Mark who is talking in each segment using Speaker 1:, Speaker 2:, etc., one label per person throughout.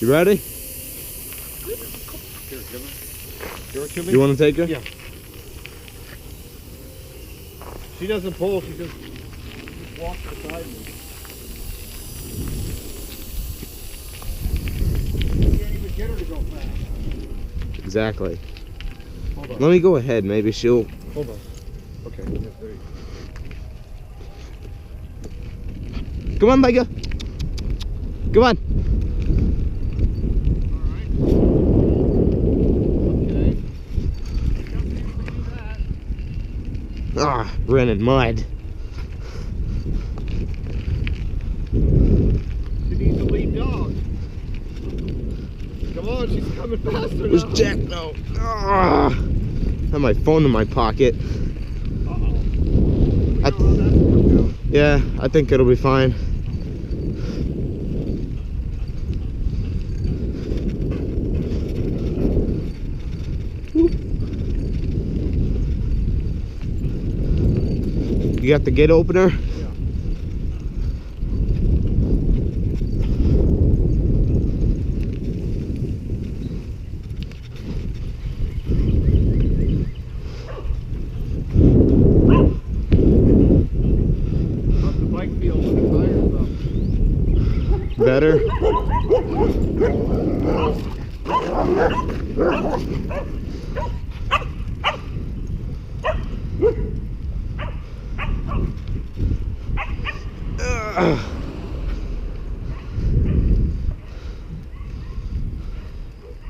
Speaker 1: You ready?
Speaker 2: Here, give her to me.
Speaker 1: You want to take her?
Speaker 2: Yeah. She doesn't pull, she just walks beside me. You can't even get her to go fast.
Speaker 1: Exactly.
Speaker 2: Hold on.
Speaker 1: Let me go ahead. Maybe she'll.
Speaker 2: Hold on. Okay, yeah, there you go.
Speaker 1: Come on, Micah. Come on. Ah, running mud.
Speaker 2: She needs a lead dog. Come on, she's coming faster
Speaker 1: Where's
Speaker 2: now.
Speaker 1: Jack though? Ah, I have my phone in my pocket.
Speaker 2: Uh-oh. We know how that's worked out.
Speaker 1: Yeah, I think it'll be fine. You got the gate opener?
Speaker 2: Yeah. How's the bike feel when the tires up?
Speaker 1: Better?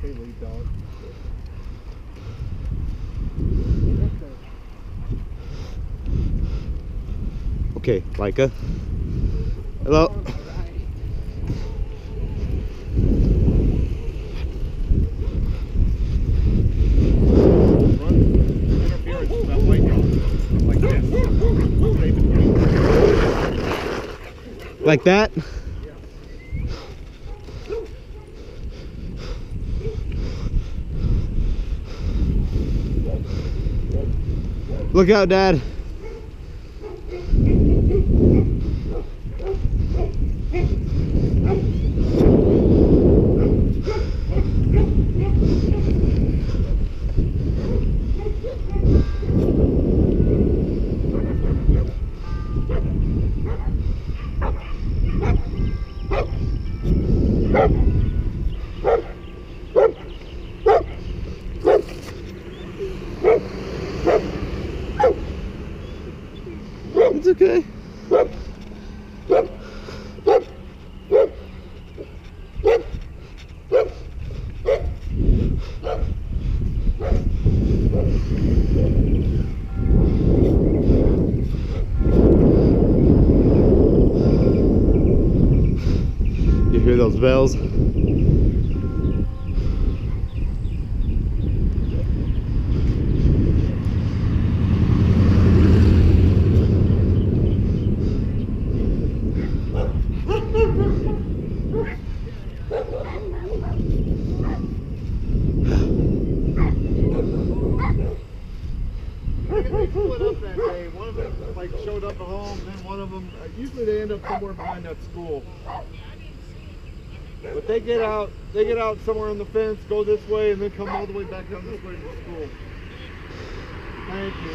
Speaker 2: Hey, lead dog.
Speaker 1: Okay, Micah. Hello.
Speaker 2: Run interference with that white dog. Like this. Stay between.
Speaker 1: Like that? Look out, Dad. It's okay. You hear those bells?
Speaker 2: They split up that day. One of them like showed up at home, then one of them. Usually they end up somewhere behind that school. But they get out somewhere on the fence, go this way, and then come all the way back down this way to the school. Thank you.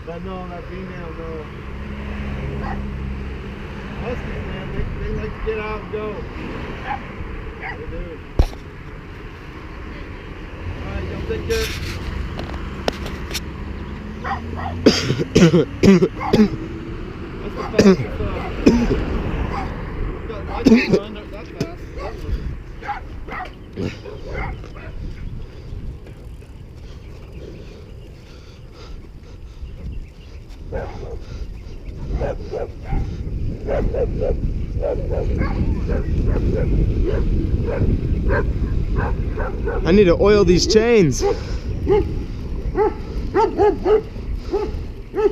Speaker 2: But no, that female, no. Huskies, man, they like to get out and go. They do. Alright, y'all take care. That's the fastest, I can run that fast.
Speaker 1: I need to oil these chains.
Speaker 2: Good girl, good girl. Yeah.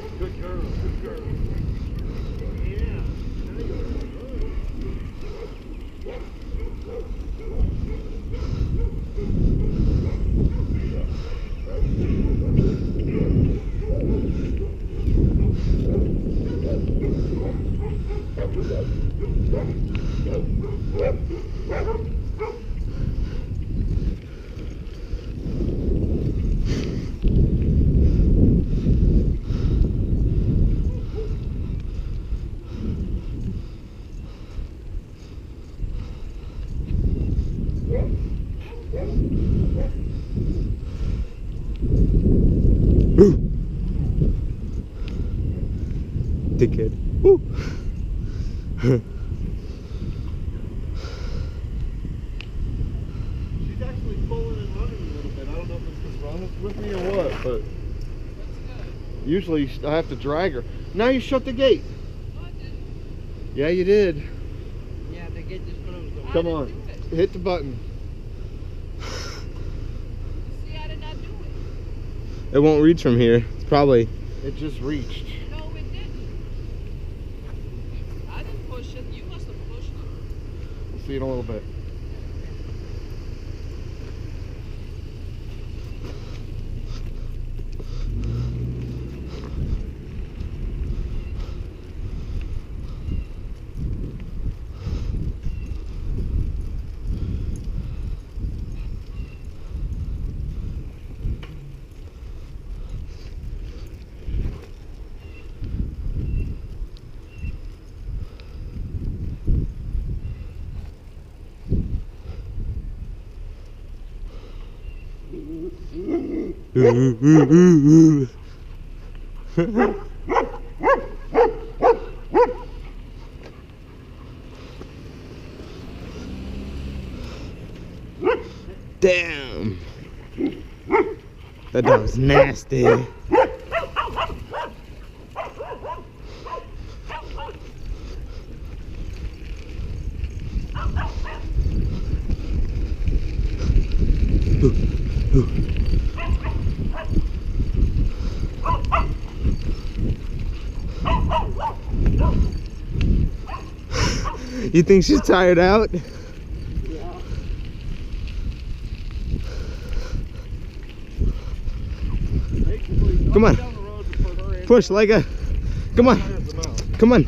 Speaker 1: Dickhead. Woo.
Speaker 2: She's actually pulling and running a little bit. I don't know if it's just running with me or what, but usually I have to drag her. Now you shut the gate. Yeah, you did.
Speaker 3: Yeah, the gate just closed.
Speaker 2: Come on, hit the button.
Speaker 3: See, I did not do it.
Speaker 1: It won't reach from here. It's probably.
Speaker 2: It just reached.
Speaker 3: No, it didn't. I didn't push it. You must have pushed it.
Speaker 2: We'll see in a little bit.
Speaker 1: Damn. That dog's nasty. You think she's tired out? Come on. Push, Leica. Come on. Come on.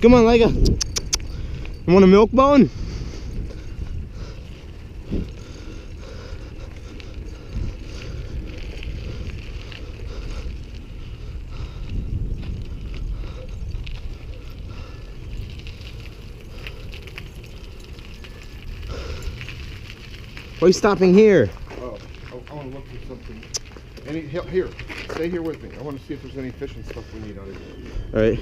Speaker 1: Come on, Leica. You want a milk bone? Why are you stopping here?
Speaker 2: Oh, I want to look for something. Here, stay here with me. I want to see if there's any fishing stuff we need out of here.
Speaker 1: Alright.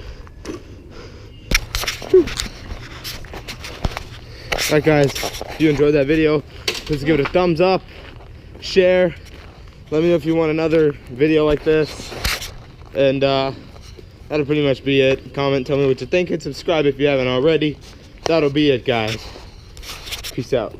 Speaker 1: Alright guys, if you enjoyed that video, please give it a thumbs up, share, let me know if you want another video like this, and that'll pretty much be it. Comment, tell me what you think, and subscribe if you haven't already. That'll be it, guys. Peace out.